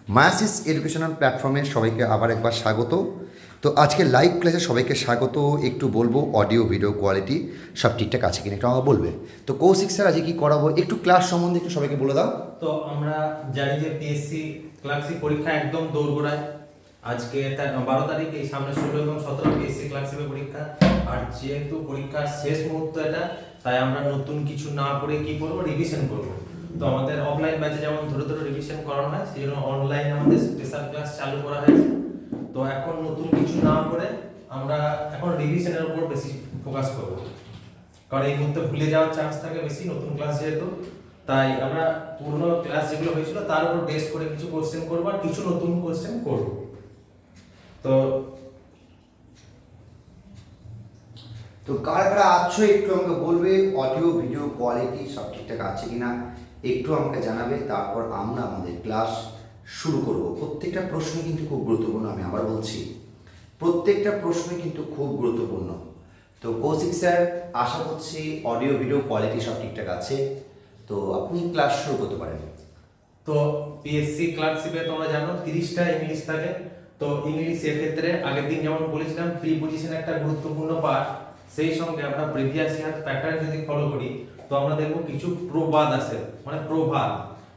Meiosis educational প্ল্যাটফর্মে সবাইকে আবার একবার স্বাগত। তো আজকে লাইভ ক্লাসে সবাইকে স্বাগত। একটু বলবো অডিও ভিডিও কোয়ালিটি সব ঠিকঠাক আছে কিনা একটু আমাকে বলবে। তো কৌশিক স্যার আজকে কী করাবো একটু ক্লাস সম্বন্ধে একটু সবাইকে বলে দাও। তো আমরা জানি যে পিএসসি ক্লার্কশিপ পরীক্ষা একদম দোরগোড়ায়। আজকে 12 তারিখ, এই সামনে 16 এবং 17 পিএসসি ক্লার্কশিপের পরীক্ষা। আর যেহেতু পরীক্ষার শেষ মুহূর্ত এটা, তাই আমরা নতুন কিছু না করে কি করব, রিভিশন করব। তো আমাদের অফলাইন ব্যাচে যেমন ধরে ধরে রিভিশন করানো হয়, সেই জন্য অনলাইনে আমাদের স্পেশাল ক্লাস চালু করা হয়েছে। তো এখন নতুন কিছু না করে আমরা এখন রিভিশনের উপর বেশি ফোকাস করব, কারণ এই মুহূর্তে ভুলে যাওয়ার চান্স থাকে বেশি নতুন ক্লাস যেহেতু। তাই আমরা পুরনো ক্লাস যেগুলো হয়েছিল তার উপর বেস করে কিছু কোশ্চেন করব আর কিছু নতুন কোশ্চেন করব। তো তো কারা কারা আছো একটু আমাকে বলবে, অডিও ভিডিও কোয়ালিটি সব ঠিকঠাক আছে কিনা একটু আমাকে জানাবে। তারপর আমরা আমাদের ক্লাস শুরু করব। প্রত্যেকটা প্রশ্ন কিন্তু খুব গুরুত্বপূর্ণ, আমি আবার বলছি প্রত্যেকটা প্রশ্নই কিন্তু খুব গুরুত্বপূর্ণ। তো কৌশিক স্যার আশা করছি অডিও ভিডিও কোয়ালিটি সব ঠিকঠাক আছে, তো আপনি ক্লাস শুরু করতে পারেন। তো পিএসসি ক্লার্কশিপে তোমরা জানো 30টা ইংলিশ থাকে। তো ইংলিশের ক্ষেত্রে আগের দিন যেমন বলেছিলাম প্রিপোজিশন একটা গুরুত্বপূর্ণ পার্ট, সেই সঙ্গে আমরা প্রিভিয়াস ইয়ার প্যাটার্ন যদি ফলো করি তো আমরা দেখব কিছু প্রবাদ আছে, মানে প্রবাদ,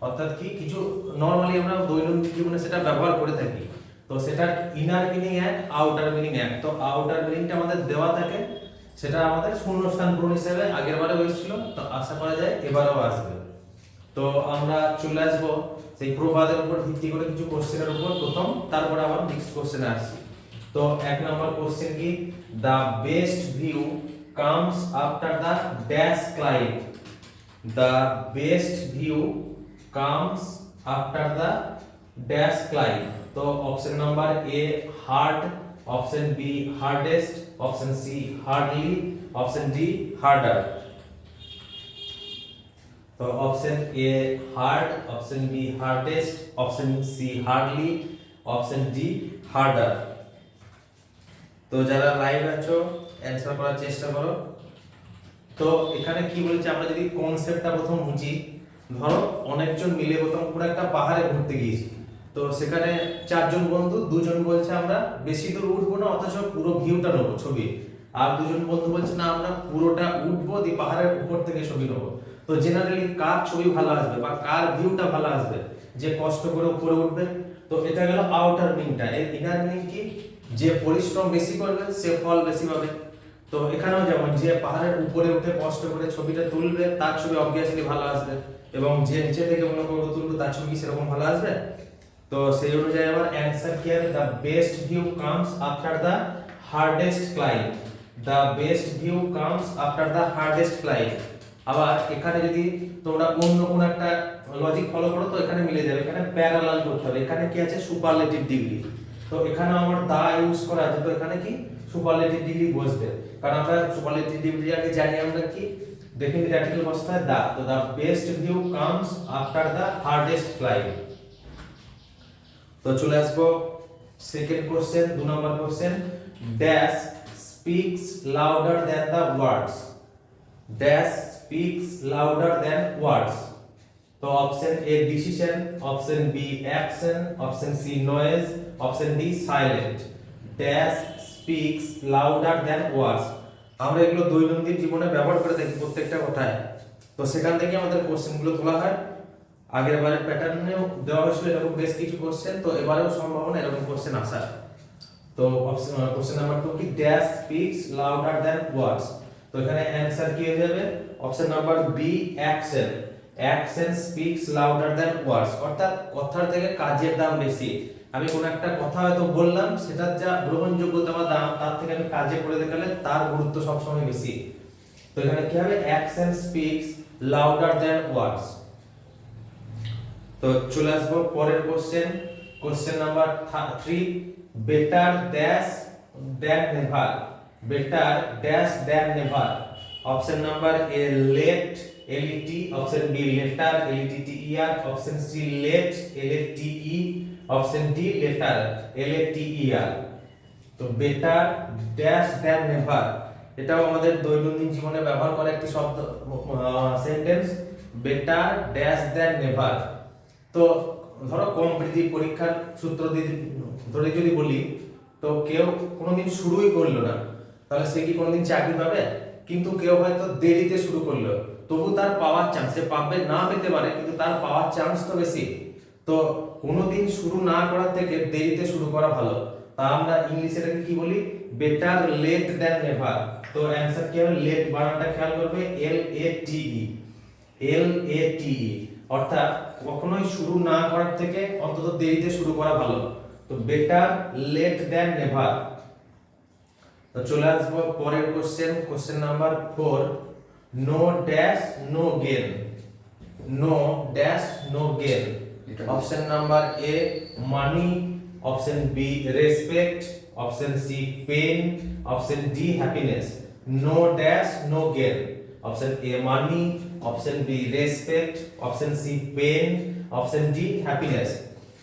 অর্থাৎ কি কিছু নরমালি আমরা দৈনন্দিন জীবনে সেটা ব্যবহার করে থাকি। তো সেটার ইনার মিনিং এক, আউটার মিনিং এক। তো আউটার মিনিংটা আমাদের দেওয়া থাকে, সেটা আমাদের শূন্যস্থান পূরণ হিসেবে আগের বারে হয়েছিল, তো আশা করা যায় এবারেও আসবে। তো আমরা চলে আসবো সেই প্রবাদের উপর ভিত্তি করে কিছু কোশ্চেনের উপর প্রথম, তারপর আবার নেক্সট কোশ্চেনে আসছি। তো 1 নম্বর কোশ্চেন কি, the best view comes after the dash climb. The best view comes after the dash climb. তো option number A hard, option B hardest, option C hardly, option D harder. তো option A hard, option B hardest, option C hardly, option D harder. তো যারা live আছো answer করার চেষ্টা করো। তো এখানে কি বলছে, আমরা যদি কনসেপ্টটা প্রথম বুঝি, ধরো অনেকজন মিলে প্রথম পুরো একটা পাহাড়ে ঘুরতে গিয়েছি। তো সেখানে 4জন বন্ধু, 2জন বলছে আমরা বেশি দূর উঠবো না, অথচ পুরো ভিউটা নেবো ছবি। আর 2জন বন্ধু বলছে না আমরা পুরোটা উঠবো, দিয়ে পাহাড়ের উপর থেকে ছবি নেবো। তো জেনারেলি কার ছবি ভালো আসবে বা কার ভিউটা ভালো আসবে, যে কষ্ট করে উপরে উঠবে। তো এটা গেল আউটার মিনিংটা। এর ইনার মিনিং কি, যে পরিশ্রম বেশি করবে সে ফল বেশি পাবে। তো এখানেও যেমন যে পাহাড়ের উপরে উঠে কষ্ট করে ছবিটা তুলবে তার ছবি অবভিয়াসলি ভালো আসবে, এবং যে নিচে থেকে মনে করবো তুলবে তার ছবি সেরকম ভালো আসবে। তো সেই অনুযায়ী আবার অ্যানসার কি হবে, the best view comes after the hardest climb. The best view comes after the hardest climb. আবার এখানে যদি তোমরা অন্য কোন একটা লজিক ফলো করো তো এখানে মিলে যাবে, এখানে প্যারালাল করতে হবে। এখানে কি আছে, সুপারলেটিভ ডিগ্রি। তো এখানে আমার দা ইউজ করা আছে, তো এখানে কি সুপারলেটিভ ডিগ্রি বসবে, কারণ আমরা সুপারলেটিভ ডিগ্রি আগে জানি আমরা কি ডেফিনিট আর্টিকেল বসতে দা। তো the best view comes after the hardest climb. তো চলে আসবো second question, 2 number question, dash speaks louder than the words. Dash speaks louder than words. তো option A decision, option B action, option C noise, option D silent. Dash speaks louder than words. আমরা এগুলো দৈনন্দিন জীবনে ব্যবহার করে থাকি প্রত্যেকটা কথায়। তো সেখান থেকে আমাদের কোশ্চেনগুলো তোলা হয়। আগের বারের প্যাটার্নেও দেওয়া হয়েছিল এরকম বেশ কিছু কোশ্চেন, তো এবারেও সম্ভাবনা এরকম কোশ্চেন আসার। তো কোশ্চেন নাম্বার 2 কি, dash speaks louder than words. তো এখানে অ্যানসার কি হয়ে যাবে, option number B action. Action speaks louder than ওয়ার্ডস, অর্থাৎ কথার থেকে কাজের দাম বেশি। আমি কোন একটা কথা হয়তো বললাম, সেটার যা গ্রহণযোগ্যতা বা দাম তার থেকে আমি কাজে করে দেখালে তার গুরুত্ব সবসময় বেশি। তো এখানে কি হবে, action speaks louder than words. তো চলে আসবো পরের question, question number 3, better dash than never. Better dash than never. Option number A late, LET, option B letter, LETTER, option C late, LATE, option D later, LATER. তো better dash than never, এটাও আমাদের দৈনন্দিন জীবনে ব্যবহার করা একটি শব্দ, sentence. Better dash than never. তো ধরো কম্পিটিটিভ পরীক্ষার সূত্র দিয়ে ধরে যদি বলি, তো কেউ কোনোদিন শুরুই করলো না, তাহলে সে কি কোনোদিন চাকরি পাবে? কিন্তু কেউ হয়তো দেরিতে শুরু করলো, তবু তার পাওয়ার চান্স, সে পাবে না পেতে পারে, কিন্তু তার পাওয়ার চান্স তো বেশি। তো কোনোদিন শুরু না করার থেকে দেরিতে শুরু করা ভালো। তা আমরা ইংলিশে এটাকে কি বলি? Better late than never. তো অ্যানসার কি হবে? লেট বানানটা খেয়াল করবে, এল এ টি ই, এল এ টি ই, অর্থাৎ কখনোই শুরু না করার থেকে অন্তত দেরিতে শুরু করা ভালো। তো বেটার লেট দ্যান নেভার। তো চলে আসবো পরের question number 4, no dash no gain, no dash no gain. Option number A money, option B respect, option C pain, option D happiness. No dash no gain, option A money, option B respect, option C pain, option D happiness.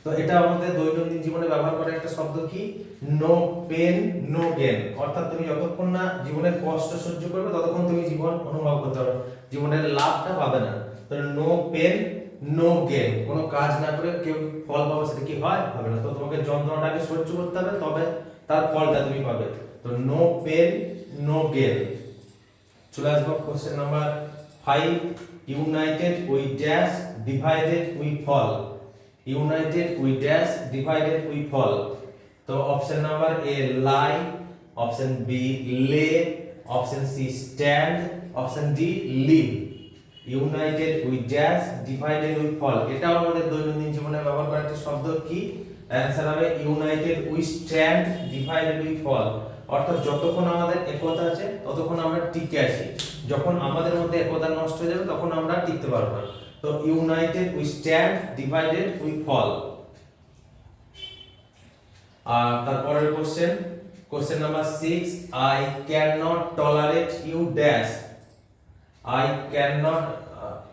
তো এটা আমাদের দৈনন্দিন জীবনে ব্যবহার করা একটা শব্দ কি? No pain no gain. অর্থাৎ তুমি যতক্ষণ না জীবনের কষ্ট সহ্য করবে ততক্ষণ তুমি জীবন অনুভব করতে পারবে, জীবনের লাভটা পাবে না। তো নো পেন নো গেন, কোনো কাজ না করে কেউ ফল পাবে, সেটা কি হয়? হবে না। তো তোমাকে যন্ত্রণাটাকে সহ্য করতে হবে, তবে তার ফলটা তুমি পাবে। তো নো পেন নো গেন। চলে আসবো question number 5, united we dash divided we fall. United we dash divided we fall. তো option number A lie, option B lay, option C stand, option D live. United we dash divided we fall, এটা আমাদের দৈনন্দিন জীবনে ব্যবহার করা একটা শব্দ কি? অ্যানসার হবে united we stand divided we fall. অর্থাৎ যতক্ষণ আমাদের একতা আছে ততক্ষণ আমরা টিকে আছি, যখন আমাদের মধ্যে একতা নষ্ট হয়ে যাবে তখন আমরা টিকতে পারবো না। তো united we stand divided we fall. আর তারপরের question number 6, I can not tolerate you dash. I cannot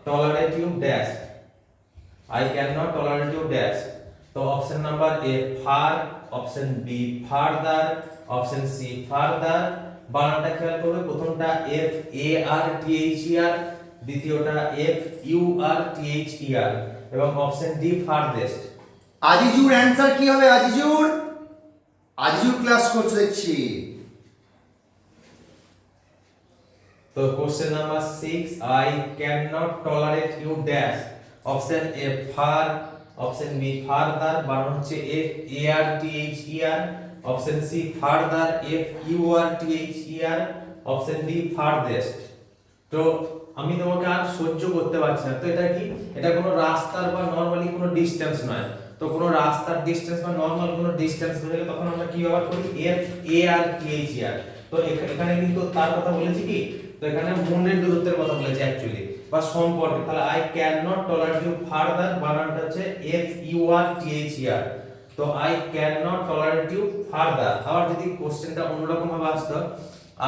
tolerate you dash. I cannot tolerate you dash. তো option number A far, option B further, option C further. বানানটা খেয়াল করবে, প্রথমটা F A R T H E R, দ্বিতীয়টা F U R T H E R, এবং option D farthest. Azizur answer কি হবে? Azizur, Azizur class করছে দেখছি। তো question number 6, I can not tolerate you dash. Option A far, option B farther, বানান হচ্ছে F A R T H E R, option C further F U R T H E R, option D farthest. তো আমি তোমাকে আর সহ্য করতে পারছি না। তো এটা কি? এটা কোনো রাস্তার বা নরমালি কোনো ডিসটেন্স নয়। তো কোনো রাস্তার ডিসটেন্স বা নরমাল কোনো ডিসটেন্স হলে তখন আমরা কি ব্যবহার করি? F A R T H E R. তো এখানে কিন্তু তার কথা বলেছি কি? তো এখানে মনের দূরত্বের কথা বলেছে অ্যাকচুয়ালি, বা সম্পর্কে। তাহলে I can not tolerate you further, বানানটা হচ্ছে F U R T H E R. তো I can not tolerate you further. আবার যদি কোশ্চেনটা অন্যরকম ভাবে আসতো,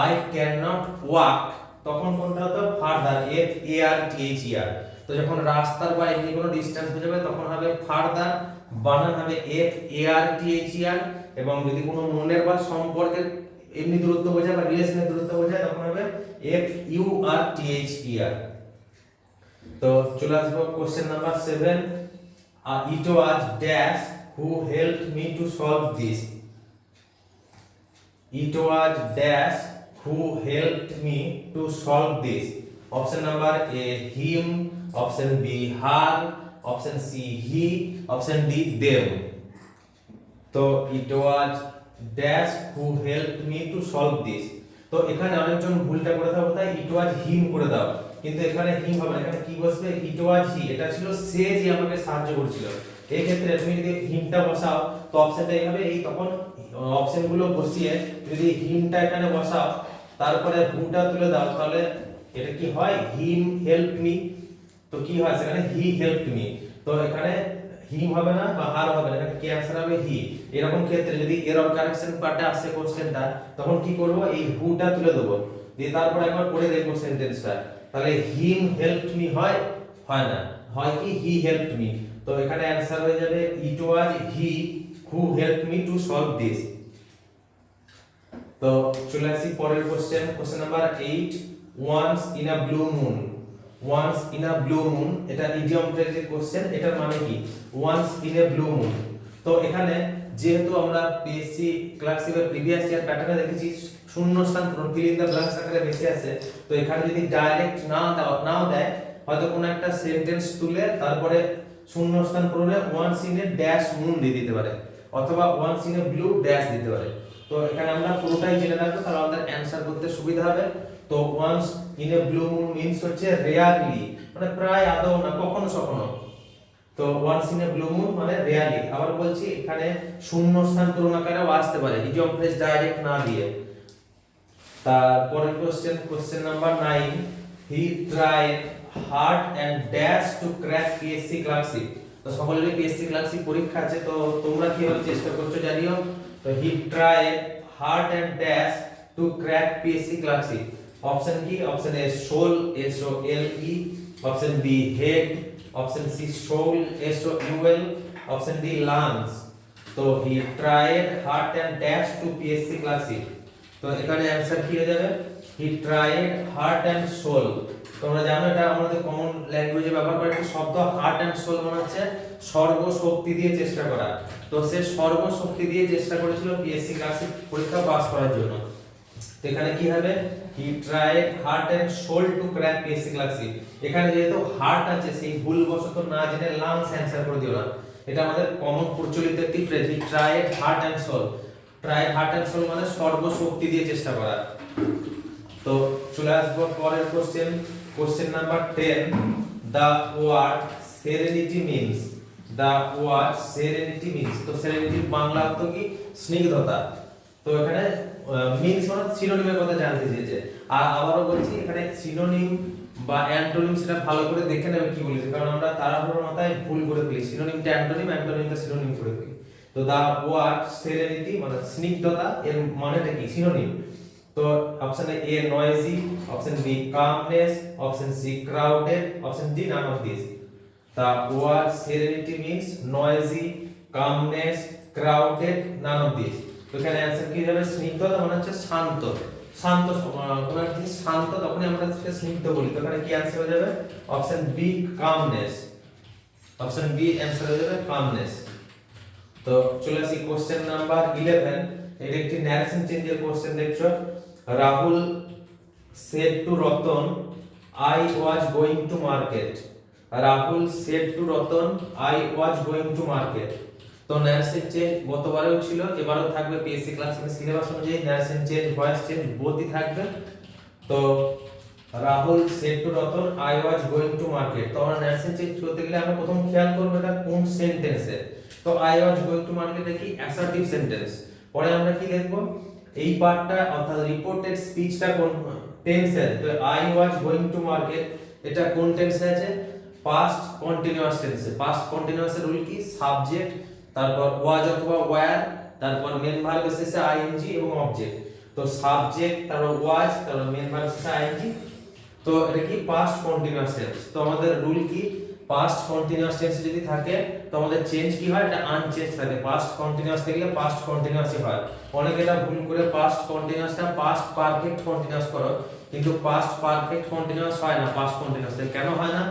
আই ক্যান নট ওয়াক, তখন কোনটা হতো? Farther, F A R T H E R. তো যখন রাস্তার বা এমনি কোনো ডিসটেন্স হয়ে যাবে তখন হবে ফারদার, বানান হবে F A R T H E R. এবং যদি কোনো মনের বা সম্পর্কের এমনি দূরত্ব বোঝায় বা রিলেশনের দূরত্ব বোঝায় তখন হবে F U R T H E R. তো চলে আসবো question number 7, it was dash who helped me to solve this. It was dash who helped me to solve this. Option number A him, option B her, option C he, option D them. তো it was dash who helped me to solve this. তো এখানে অনেকজন ভুলটা করে দাও, কোথায়? ইট ওয়াজ হিম করে দাও, কিন্তু এখানে হিম হবে না, এখানে কি বসবে? ইট ওয়াজ হি। এটা ছিল সে যে আমাকে সাহায্য করছিল। এই ক্ষেত্রে তুমি যদি হিমটা বসাও তো অপশনটা এই হবে, এই তখন অপশনগুলো বসিয়ে যদি হিমটা এখানে বসাও তারপরে হুটা তুলে দাও, তাহলে এটা কি হয়? হিম হেল্প মি। তো কি হয় সেখানে? He help me. তো এখানে হিম হবে না বা হার হবে না, এখানে কি आंसर হবে? হি। এরকম ক্ষেত্রে যদি এরর কারেকশন পার্টে আসে কোশ্চেনটা, তখন কি করব? এই হুটা তুলে দেব, দিয়ে তারপর একবার পড়ে দেখব সেন্টেন্সটা। তাহলে হিম হেল্পড মি হয়? হয় না, হয় কি? He helped me. তো এখানে आंसर হয়ে যাবে it was he who helped me to solve this. তো চলে আসি পরের question number 8, once in a blue moon. Once in a blue moon, এটা ইডিয়ম ফ্রেজের কোশ্চেন। এটার মানে কি once in a blue moon. তো এখানে যেহেতু আমরা পিএসসি ক্লাসিকের প্রিভিয়াস ইয়ার প্যাটার্নে দেখেছি শূন্যস্থান পূরণ ফিল ইন দ্য ব্ল্যাঙ্কস আকারে বেশি আছে, তো এখানে যদি ডাইরেক্ট নাও দেয়, হয়তো কোনো একটা সেন্টেন্স তুলে তারপরে শূন্যস্থান পূরণে once in a dash moon দিয়ে দিতে পারে, অথবা once in a blue dash দিতে পারে। তো এখানে আমরা পুরোটাই জেনে রাখবো, তাহলে আমাদের অ্যানসার করতে সুবিধা হবে। তো once in a blue moon means হচ্ছে রেয়ারলি, মানে প্রায় আদৌ না, কখনো সখনো। তো once in a blue moon মানে রেয়ারলি। আবার বলছি এখানে শূন্যস্থান পূরণ আকারেও আসতে পারে ইডিয়ম ফ্রেজ ডাইরেক্ট না দিয়ে। তারপরের question number 9, he tried hard and dash to crack PSC clerkship. তো সকলেরই পিএসসি ক্লার্কশিপ পরীক্ষা আছে, তো তোমরা কিভাবে চেষ্টা করছো জানিও। তো he tried hard and dash to crack PSC clerkship. Option কি? Option A sole, S O L E, option B head, option C soul, S O U L, option D lungs. তো he tried hard and dash to PSC clerkship. তো এখানে answer কি হয়ে যাবে? He tried heart and soul. তোমরা জানো এটা আমাদের কমন ল্যাঙ্গুয়েজে ব্যবহার করা একটা শব্দ। হার্ট এন্ড সোল মানে হচ্ছে সর্বশক্তি দিয়ে চেষ্টা করা। তো সে সর্বশক্তি দিয়ে চেষ্টা করেছিল পিএসসি ক্লাসিক পরীক্ষা পাস করার জন্য। তো এখানে কি হবে? He tried heart and soul to crack PSC classic. এখানে যেহেতু হার্ট আছে, সেই ভুলবশত না জেনে লাংস অ্যানসার করে দিও না। এটা আমাদের কমন প্রচলিত একটি phrase, he tried heart and soul. Try heart and soul মানে সর্বশক্তি দিয়ে চেষ্টা করা। তো চলে আসবো পরের question number 10, the word serenity means. The word serenity means. তো সেরেনিটির বাংলা অর্থ কি? স্নিগ্ধতা। তো এখানে মিন্স মানে সিনোনিমের কথা জানতে চেয়েছে। আর আবারও বলছি এখানে সিনোনিম বা অ্যান্টোনিম সেটা ভালো করে দেখে নেবে কি বলেছে, কারণ আমরা তাড়াহুড়োর মাথায় ভুল করে ফেলি, সিনোনিমটা অ্যান্টোনিম, অ্যান্টোনিমটা সিনোনিম করে ফেলি। তো দা ওয়ার্ড সেরেনিটি মানে স্নিগ্ধতা, এর মানেটা কি? সিনোনিম। তো option A noisy, option B calmness, option C crowded, option D none of this. The word serenity means noisy, calmness, crowded, none of this. তো এখানে অ্যানসার কি হবে? স্নিগ্ধতা মানে হচ্ছে শান্ত। শান্ত কোন একটা জিনিস শান্ত, তখনই আমরা সেটা স্নিগ্ধ বলি। তো এখানে কি অ্যানসার হয়ে যাবে? Option B calmness. Option B answer হয়ে যাবে কামনেস। তো চলে আসি কোশ্চেন নাম্বার 11। এটা একটি ন্যারেশন চেঞ্জের কোশ্চেন দেখছো। Rahul said to Ratan, I was going to market. Rahul said to Ratan, I was going to market. তো ন্যারেশন চেঞ্জ গতবারেও ছিল, এবারেও থাকবে। পিএসসি ক্লাসিকের সিলেবাস অনুযায়ী ন্যারেশন চেঞ্জ, ভয়েস চেঞ্জ বোথই থাকবে। তো Rahul said to Ratan, I was going to market। তো আমরা narration change করতে গেলে আমরা প্রথম খেয়াল করব এটা কোন সেন্টেন্সে। তো I was going to market কি অ্যাসার্টিভ সেন্টেন্স। পরে আমরা কি দেখব? এই পার্টটা অর্থাৎ রিপোর্টেড স্পিচটা কোন টেন্সে। তো I was going to market এটা কোন টেন্সে আছে? পাস্ট কন্টিনিউয়াস টেন্সে। পাস্ট কন্টিনিউয়াসের রুল কি? সাবজেক্ট, তারপর was অথবা were, তারপর মেন ভার্বের শেষে ing এবং অবজেক্ট। তো সাবজেক্ট, তারপর was, তারপর মেন ভার্বের শেষে ing। তো এটা কি? Past continuous tense. তো আমাদের রুল কি? পাস্ট কন্টিনিউয়াস টেন্স যদি থাকে তো আমাদের চেঞ্জ কি হয়? এটা আনচেঞ্জ থাকে। পাস্ট কন্টিনিউয়াস থাকলে পাস্ট কন্টিনিউয়াসই হয়। অনেকে এটা ভুল করে পাস্ট কন্টিনিউয়াসটা পাস্ট পারফেক্ট কন্টিনিউয়াস করো, কিন্তু পাস্ট পারফেক্ট কন্টিনিউয়াস হয় না পাস্ট কন্টিনিউয়াস। কেন হয় না?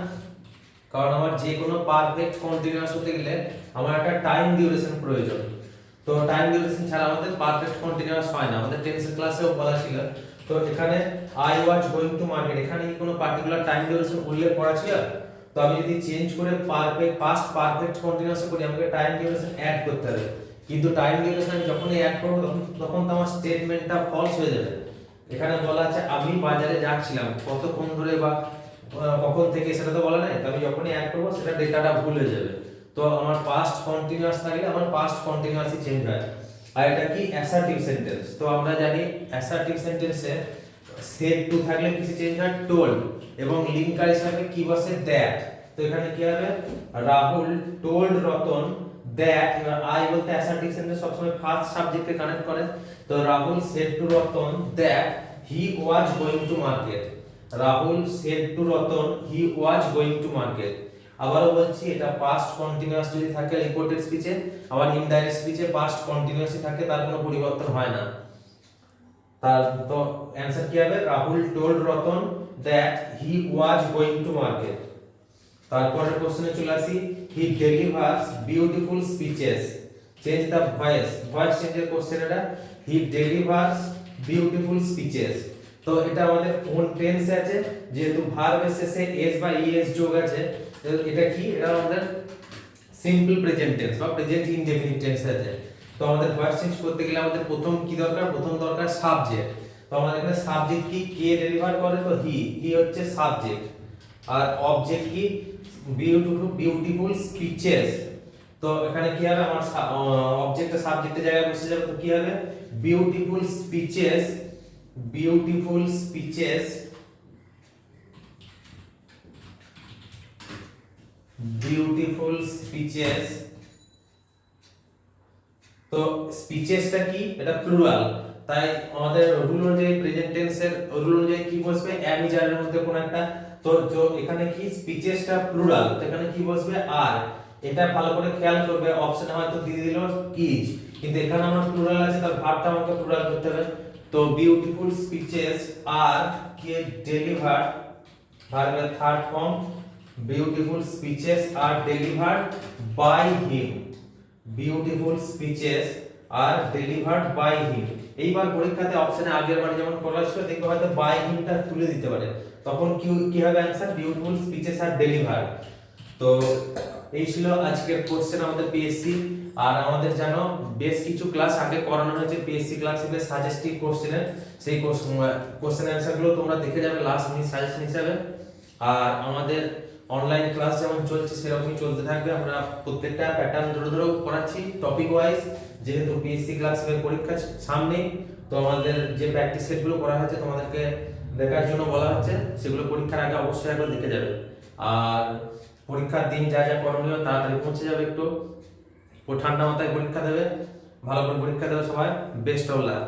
কারণ আমার যে কোনো পারফেক্ট কন্টিনিউয়াস হতে গেলে আমার একটা টাইম ডিউরেশন প্রয়োজন। তো টাইম ডিউরেশন ছাড়া আমাদের পারফেক্ট কন্টিনিউয়াস হয় না। আমাদের টেন্সের ক্লাসেও বলা ছিল। তো এখানে I was going to market, এখানে কি কোনো পার্টিকুলার টাইম ডিউরেশন উল্লেখ করা ছিল? তো আমি যদি চেঞ্জ করে পারফেক্ট পাস্ট পারফেক্ট কন্টিনিউয়াস করি, আমাকে টাইম ডিউরেশন অ্যাড করতে হবে। কিন্তু টাইম ডিউরেশন যখনই অ্যাড করব তখন তো আমার স্টেটমেন্টটা ফলস হয়ে যাবে। এখানে বলা আছে আমি বাজারে যাচ্ছিলাম, কতক্ষণ ধরে বা কখন থেকে সেটা তো বলা নাই। তো আমি যখনই অ্যাড করব সেটা ডেটাটা ভুল হয়ে যাবে। তো আমার পাস্ট কন্টিনিউয়াস থাকলে আমার পাস্ট কন্টিনিউয়াসই চেঞ্জ হয়। আর এটা কি? Assertive sentence. তো আমরা জানি অ্যাসার্টিভ সেন্টেন্সে said to থাকলে কিছু চেঞ্জ হয় told, এবং লিঙ্কার হিসেবে কি বসে? that। তো এখানে কি হবে? Rahul told Ratan that। এবার I বলতে অ্যাসার্টিভ সেন্টেন্স সবসময় ফার্স্ট সাবজেক্টকে কানেক্ট করে। তো Rahul said to Ratan that he was going to market। Rahul said to Ratan he was going to market। আবারও বলছি এটা পাস্ট কন্টিনিউয়াস যদি থাকে রিপোর্টেড স্পিচে, আবার ইনডাইরেক্ট স্পিচে পাস্ট কন্টিনিউয়াসই থাকে, তার কোনো পরিবর্তন হয় না। তার তো অ্যানসার কি হবে? Rahul told Ratan that he was going to market. তারপরের কোশ্চেনে চলে আসি, he delivers beautiful speeches. Change the voice, voice চেঞ্জের কোশ্চেন এটা। He delivers beautiful speeches. তো এটা আমাদের কোন টেন্সে আছে? যেহেতু ভার্বের শেষে এস বা ইএস যোগ আছে, তো এটা কি? এটা আমাদের সিম্পল প্রেজেন্ট টেন্স বা প্রেজেন্ট ইনডেফিনিট টেন্স আছে। তো আমাদের ভয়েস চেঞ্জ করতে গেলে আমাদের প্রথম কি দরকার? প্রথম দরকার সাবজেক্ট। তো আমাদের এখানে সাবজেক্ট কি? কে ডেলিভার করে? তো হি হচ্ছে সাবজেক্ট। আর অবজেক্ট কি? Beautiful speeches. তো এখানে কি হবে? আমার অবজেক্টটা সাবজেক্টের জায়গায় বসে যাবে, তো কি হবে? Beautiful speeches, beautiful speeches, beautiful speeches. তো স্পিচেসটা কি? এটা প্লুরাল, তাই আমাদের রুল অনুযায়ী প্রেজেন্ট টেন্সের রুল অনুযায়ী কি বসবে? এম ইজ আর এর মধ্যে কোন একটা। তো এখানে কি স্পিচেসটা প্লুরাল, তো এখানে কি বসবে? আর। এটা ভালো করে খেয়াল করবে, অপশনে হয়তো দিয়ে দিল ইজ, কিন্তু এখানে আমার প্লুরাল আছে, তার ভার্বটা আমাকে প্লুরাল করতে হবে। তো বিউটিফুল স্পিচেস আর কে ডেলিভার্ড, ভার্বের third form. Beautiful speeches are delivered by him, beautiful speeches are delivered by him. এইবার পরীক্ষাতে অপশনে আগের বারে যেমন করা ছিল, দেখবে হয়তো বাই হিমটা তুলে দিতে পারে, তখন কি হবে answer? Beautiful speeches are delivered. তো এই ছিল আজকের কোশ্চেন আমাদের পিএসসি। আর আমাদের জানো বেশ কিছু ক্লাস আগে করানো হয়েছে পিএসসি ক্লাসে সাজেস্টিভ কোশ্চেনের, সেই কোশ্চেন অ্যানসারগুলো তোমরা দেখে যাবে লাস্ট মিনিট সাজেশন হিসাবে। আর আমাদের অনলাইন ক্লাস যেমন চলছে সেরকমই চলতে থাকবে। আমরা প্রত্যেকটা প্যাটার্ন ধরে ধরে করাচ্ছি টপিক ওয়াইজ, যেহেতু পিএসসি ক্লাসের পরীক্ষা সামনে। তো আমাদের যে প্র্যাকটিস সেটগুলো করা হয়েছে তোমাদেরকে দেখার জন্য বলা হচ্ছে, সেগুলো পরীক্ষার আগে অবশ্যই একবার দেখে যাবে। আর পরীক্ষার দিন যা যা করণীয় তাড়াতাড়ি পৌঁছে যাবে, একটু ঠান্ডা মাথায় পরীক্ষা দেবে, ভালো করে পরীক্ষা দেবে সবাই। Best of luck.